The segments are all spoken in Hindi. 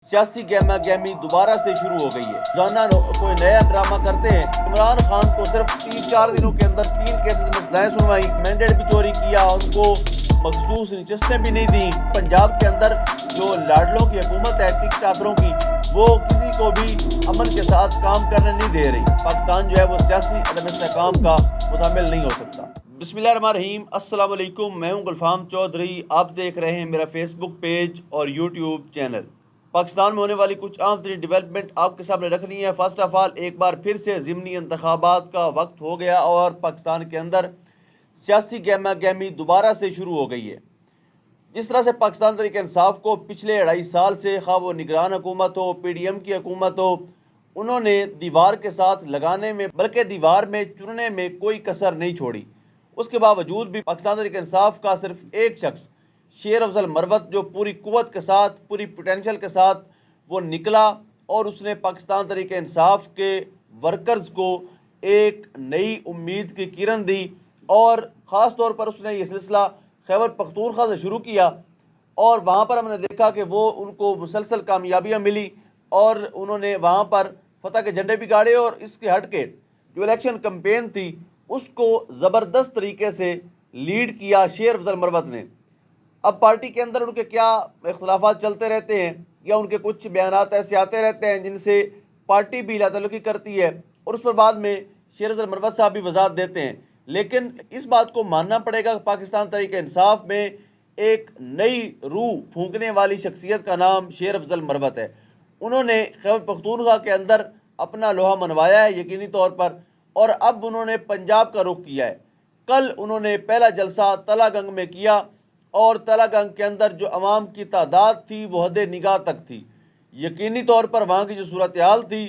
सियासी गहमा गहमी दोबारा से शुरू हो गई है। रोजाना कोई नया ड्रामा करते हैं। इमरान खान को सिर्फ 3-4 दिनों के अंदर 3 केसेस में सजाएं सुनवाई, मैंडेट भी चोरी किया, उनको मखसूस नशस्तें भी नहीं दी। पंजाब के अंदर जो लाडलों की हुकूमत है टिक टाकरों की, वो किसी को भी अमन के साथ काम करने नहीं दे रही। पाकिस्तान जो है वो सियासी अदम इस्तेहकाम का मुतामिल नहीं हो सकता। बिस्मिल्लाहिर्रहमानिर्रहीम, अस्सलाम वालेकुम। मैं हूं गुलफाम चौधरी। आप देख रहे हैं मेरा फेसबुक पेज और यूट्यूब चैनल। पाकिस्तान में होने वाली कुछ अहम तरीन डेवलपमेंट आपके सामने रखनी है। फर्स्ट ऑफ ऑल, एक बार फिर से ज़िमनी इंतखाबात का वक्त हो गया और पाकिस्तान के अंदर सियासी गहमा गहमी दोबारा से शुरू हो गई है। जिस तरह से पाकिस्तान तहरीक इंसाफ को पिछले 2.5 साल से, खा वो निगरान हुकूमत हो, PDM की हुकूमत हो, उन्होंने दीवार के साथ लगाने में बल्कि दीवार में चुनने में कोई कसर नहीं छोड़ी। उसके बावजूद भी पाकिस्तान तहरीक इंसाफ का सिर्फ एक शख्स, शेर अफजल मरवत, जो पूरी कुव्वत के साथ, पूरी पोटेंशियल के साथ वो निकला और उसने पाकिस्तान तहरीक इंसाफ के वर्कर्स को एक नई उम्मीद की किरण दी। और ख़ास तौर पर उसने ये सिलसिला खैबर पख्तूनख्वा से शुरू किया और वहाँ पर हमने देखा कि वो उनको मुसलसल कामयाबियाँ मिली और उन्होंने वहाँ पर फतह के झंडे भी गाड़े। और इसके हट के जो इलेक्शन कैंपेन थी उसको ज़बरदस्त तरीके से लीड किया शेर अफजल मरवत ने। अब पार्टी के अंदर उनके क्या इख्तलाफात चलते रहते हैं या उनके कुछ बयानात ऐसे आते रहते हैं जिनसे पार्टी भी लातल्लुकी करती है और उस पर बाद में शेर अफजल मरवत साहब भी वजाहत देते हैं। लेकिन इस बात को मानना पड़ेगा कि पाकिस्तान तहरीक इंसाफ में एक नई रूह फूंकने वाली शख्सियत का नाम शेर अफजल मरवत है। उन्होंने खैबर पख्तूनख्वा के अंदर अपना लोहा मनवाया है यकीनी तौर पर, और अब उन्होंने पंजाब का रुख किया है। कल उन्होंने पहला जलसा तलागंग में किया और तलागंग के अंदर जो अवाम की तादाद थी वो हद निगाह तक थी। यकीनी तौर पर वहाँ की जो सूरत हाल थी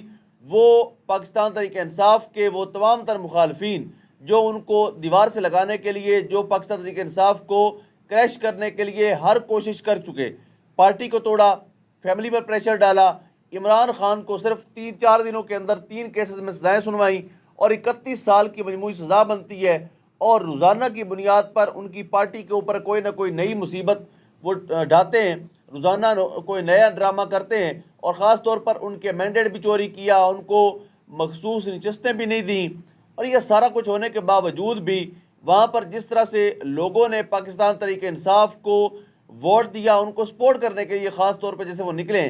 वो पाकिस्तान तहरीक इंसाफ के वो तमाम तर मुखालफीन जो उनको दीवार से लगाने के लिए, जो पाकिस्तान तहरीक इंसाफ को क्रैश करने के लिए हर कोशिश कर चुके, पार्टी को तोड़ा, फैमिली पर प्रेशर डाला, इमरान खान को सिर्फ 3-4 दिनों के अंदर 3 केसेस में सजाएँ सुनवाई और 31 साल की मजमूई सज़ा बनती है और रोज़ाना की बुनियाद पर उनकी पार्टी के ऊपर कोई ना कोई नई मुसीबत वो ढाते हैं, रोज़ाना कोई नया ड्रामा करते हैं और ख़ास तौर पर उनके मैंडेट भी चोरी किया, उनको मखसूस नशस्तें भी नहीं दी। और यह सारा कुछ होने के बावजूद भी वहाँ पर जिस तरह से लोगों ने पाकिस्तान तहरीक इंसाफ को वोट दिया, उनको सपोर्ट करने के लिए ख़ास तौर पर जैसे वो निकले,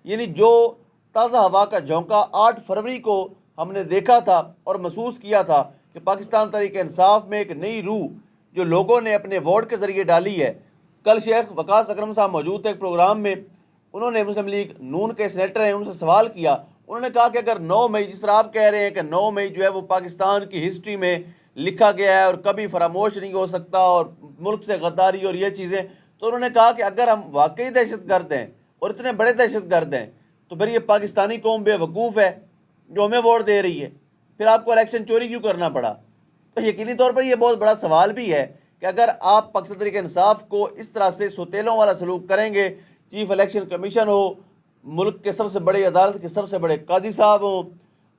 यानी जो ताज़ा हवा का झोंका 8 फरवरी को हमने देखा था और महसूस किया था कि पाकिस्तान तहरीक इंसाफ में एक नई रूह जो लोगों ने अपने वोट के ज़रिए डाली है। कल शेख वकास अकरम साहब मौजूद थे एक प्रोग्राम में, उन्होंने मुस्लिम लीग नून के सेनेटर हैं, उनसे सवाल किया। उन्होंने कहा कि अगर 9 मई, जिस तरह आप कह रहे हैं कि 9 मई जो है वो पाकिस्तान की हिस्ट्री में लिखा गया है और कभी फरामोश नहीं हो सकता और मुल्क से गद्दारी और ये चीज़ें, तो उन्होंने कहा कि अगर हम वाकई दहशत गर्द हैं और इतने बड़े दहशत गर्द हैं तो फिर ये पाकिस्तानी कौम बेवकूफ़ है जो हमें वोट दे रही है, फिर आपको इलेक्शन चोरी क्यों करना पड़ा। तो यकीनी तौर पर यह बहुत बड़ा सवाल भी है कि अगर आप पाकिस्तान तहरीक इंसाफ को इस तरह से सोतेलों वाला सलूक करेंगे, चीफ इलेक्शन कमीशन हो, मुल्क के सबसे बड़े अदालत के सबसे बड़े काजी साहब हों,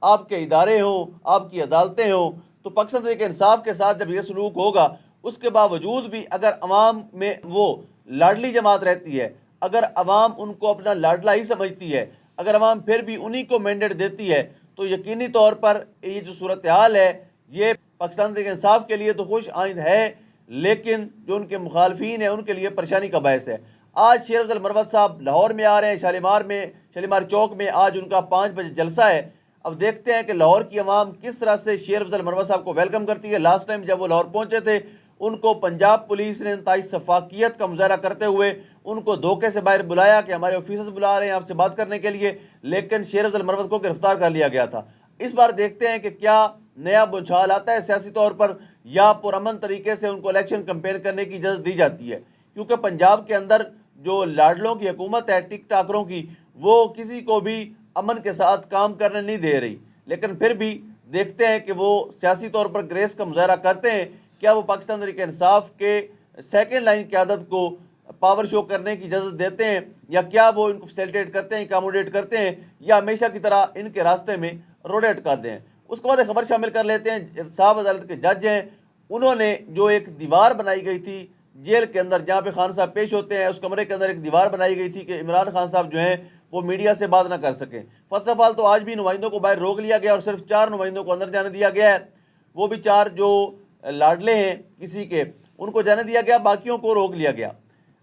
आपके इदारे हों, आपकी अदालतें हों, तो पाकिस्तान तहरीक इंसाफ के साथ जब यह सलूक होगा, उसके बावजूद भी अगर अवाम में वो लाडली जमात रहती है, अगर अवाम उनको अपना लाडला ही समझती है, अगर अवाम फिर भी उन्हीं को मैंडेट देती है, तो यकीनी तौर पर ये जो सूरत हाल है ये पाकिस्तान तहरीक इंसाफ के लिए तो खुश आइंद है, लेकिन जो उनके मुखालफीन हैं उनके लिए परेशानी का बायस है। आज शेर अफजल मरवत साहब लाहौर में आ रहे हैं, शालीमार चौक में आज उनका 5 बजे जलसा है। अब देखते हैं कि लाहौर की आवाम किस तरह से शेर अफजल मरवत साहब को वेलकम करती है। लास्ट टाइम जब वो लाहौर पहुंचे थे उनको पंजाब पुलिस ने इंतहाई शफाकियत का मुजाहरा करते हुए उनको धोखे से बाहर बुलाया कि हमारे ऑफिसर्स बुला रहे हैं आपसे बात करने के लिए, लेकिन शेर अफजल मरवत को गिरफ्तार कर लिया गया था। इस बार देखते हैं कि क्या नया बुछाल आता है सियासी तौर पर या पुरअमन तरीके से उनको इलेक्शन कंपेयर करने की इजाज़त दी जाती है, क्योंकि पंजाब के अंदर जो लाडलों की हुकूमत है टिक टाकरों की, वो किसी को भी अमन के साथ काम करने नहीं दे रही। लेकिन फिर भी देखते हैं कि वो सियासी तौर पर ग्रेस का मुजाहरा करते हैं, क्या वो पाकिस्तान तहरीक इंसाफ के सेकेंड लाइन क़यादत को पावर शो करने की इजाज़त देते हैं या क्या वो इनको फैसिलिटेट करते हैं, अकोमोडेट करते हैं या हमेशा की तरह इनके रास्ते में रोडेट करते हैं। उसके बाद एक खबर शामिल कर लेते हैं। साहब अदालत के जज हैं, उन्होंने जो एक दीवार बनाई गई थी जेल के अंदर जहाँ पे खान साहब पेश होते हैं, उस कमरे के अंदर एक दीवार बनाई गई थी कि इमरान खान साहब जो हैं वो मीडिया से बात ना कर सकें। फर्स्ट ऑफ ऑल तो आज भी नुमाइंदों को बाहर रोक लिया गया और सिर्फ 4 नुमाइंदों को अंदर जाने दिया गया है। वो भी 4 जो लाडले हैं किसी के, उनको जाने दिया गया, बाकियों को रोक लिया गया।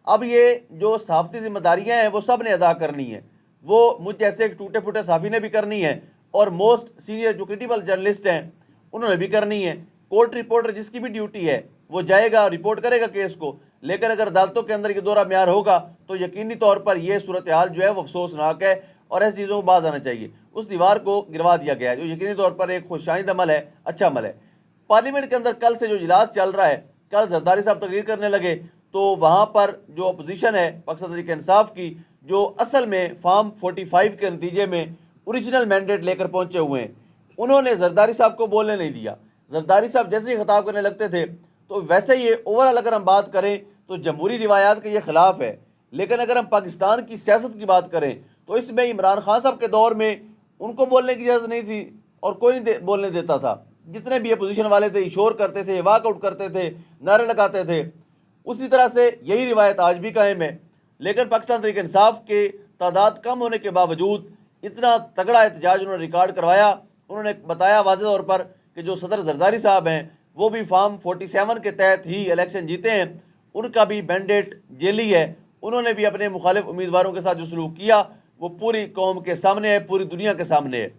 अब ये जो सहाफ़ती जिम्मेदारियाँ हैं वो सब ने अदा करनी है। वो मुझ जैसे एक टूटे फूटे सहाफ़ी ने भी करनी है और मोस्ट सीनियर जो क्रिटिकल जर्नलिस्ट हैं उन्होंने भी करनी है। कोर्ट रिपोर्टर जिसकी भी ड्यूटी है वो जाएगा, रिपोर्ट करेगा केस को, लेकिन अगर अदालतों के अंदर ये दौरा म्यार होगा तो यकीनी तौर पर यह सूरत हाल जो है वो अफसोसनाक है और ऐसी चीज़ों को बाज आना चाहिए। उस दीवार को गिरवा दिया गया है जो यकीनी तौर पर एक खुशाइंद अमल है, अच्छा अमल है। पार्लियामेंट के अंदर कल से जो इजलास चल रहा है, कल जरदारी साहब तकरीर करने लगे तो वहाँ पर जो अपोजिशन है पाकिस्तान तहरीक-ए-इंसाफ की, जो असल में फार्म 45 के नतीजे में ओरिजिनल मैंडेट लेकर पहुँचे हुए हैं, उन्होंने जरदारी साहब को बोलने नहीं दिया। जरदारी साहब जैसे ही खिताब करने लगते थे तो वैसे ही ओवरऑल अगर हम बात करें तो जमहूरी रिवायात के ये ख़िलाफ़ है। लेकिन अगर हम पाकिस्तान की सियासत की बात करें तो इसमें इमरान खान साहब के दौर में उनको बोलने की इजाज़त नहीं थी और कोई नहीं बोलने देता था। जितने भी अपोजिशन वाले थे शोर करते थे, वॉकआउट करते थे, नारे लगाते थे। उसी तरह से यही रिवायत आज भी कायम है। लेकिन पाकिस्तान तहरीक-ए-इंसाफ के तादाद कम होने के बावजूद इतना तगड़ा एहतजाज उन्होंने रिकॉर्ड करवाया। उन्होंने बताया वाज़ेह तौर पर कि जो सदर जरदारी साहब हैं वो भी फार्म 47 के तहत ही इलेक्शन जीते हैं, उनका भी मैंडेट जेली है। उन्होंने भी अपने मुखालिफ उम्मीदवारों के साथ जो सलूक किया वो पूरी कौम के सामने है, पूरी दुनिया के सामने है।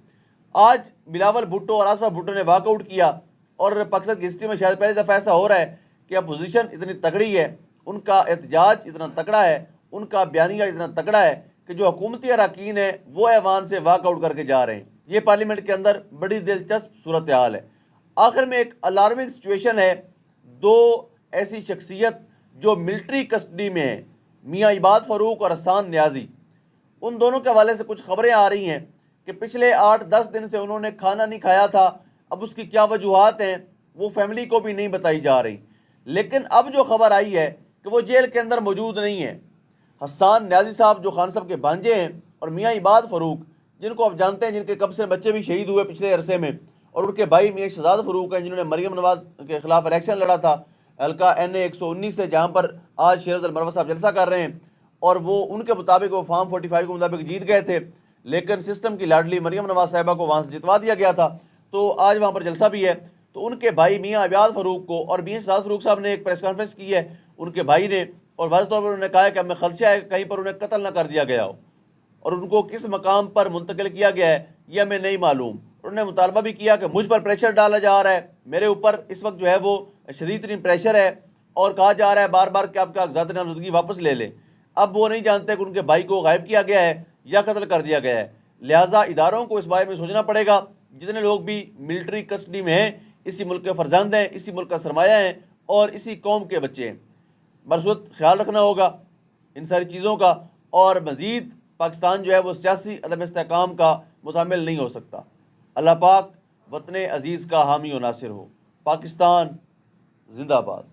आज बिलावल भुट्टो और आसफा भुट्टो ने वॉकआउट किया और पाकिस्तान की हिस्ट्री में शायद पहली दफ़ा ऐसा हो रहा है कि अपोजिशन इतनी तगड़ी है, उनका एहतजाज इतना तगड़ा है, उनका बयानिया इतना तगड़ा है कि जो हुकूमती अरकान है वो ऐवान से वॉकआउट करके जा रहे हैं। ये पार्लियामेंट के अंदर बड़ी दिलचस्प सूरत हाल है। आखिर में एक अलार्मिंग सिचुएशन है। 2 ऐसी शख्सियत जो मिलिट्री कस्टडी में है, मियाँ इबाद फ़ारूक और हसन न्याजी, उन दोनों के हवाले से कुछ खबरें आ रही हैं कि पिछले 8-10 दिन से उन्होंने खाना नहीं खाया था। अब उसकी क्या वजूहात हैं वो फैमिली को भी नहीं बताई जा रही। लेकिन अब जो खबर आई है कि वो जेल के अंदर मौजूद नहीं है। हसन न्याजी साहब जो खान साहब के भांजे हैं और मियाँ इबाद फ़ारूक जिनको आप जानते हैं, जिनके कब से बच्चे भी शहीद हुए पिछले अरसे में, और उनके भाई मियाँ शहजाद फ़ारूक हैं जिन्होंने मरियम नवाज़ के खिलाफ इलेक्शन लड़ा था हल्का NA 119 से, जहाँ पर आज शेर अफजल मरवत साहब जलसा कर रहे हैं। और वो उनके मुताबिक वो फार्म 45 के मुताबिक जीत गए थे, लेकिन सिस्टम की लाडली मरियम नवाज़ साहिबा को वहाँ से जितवा दिया गया था। तो आज वहाँ पर जलसा भी है। तो उनके भाई मियाँ इबाद फ़ारूक को और मियाँ शहजाद फ़ारूक साहब ने एक प्रेस कॉन्फ्रेंस की है उनके भाई ने, और वाज़ेह तौर पर उन्होंने कहा है कि हमें खदशा है कहीं पर उन्हें कत्ल ना कर दिया गया हो और उनको किस मकाम पर मुंतकिल किया गया है ये हमें नहीं मालूम। उन्होंने मुतालबा भी किया कि मुझ पर प्रेशर डाला जा रहा है, मेरे ऊपर इस वक्त जो है वो शदीद तरीन प्रेशर है और कहा जा रहा है बार बार कि आपका कागजात नामजदगी वापस ले लें। अब वो नहीं जानते कि उनके भाई को गायब किया गया है या कत्ल कर दिया गया है। लिहाजा इदारों को इस बारे में सोचना पड़ेगा। जितने लोग भी मिलिट्री कस्टडी में हैं, इसी मुल्क के फर्जंद हैं, इसी मुल्क का सरमाया हैं और इसी कौम के बच्चे हैं। बरसुत ख्याल रखना होगा इन सारी चीज़ों का, और मज़ीद पाकिस्तान जो है वो सियासी अदम इस्तेहकाम का मुतामिल नहीं हो सकता। अल्लाह पाक वतन अज़ीज़ का हामी और नासिर हो। पाकिस्तान जिंदाबाद।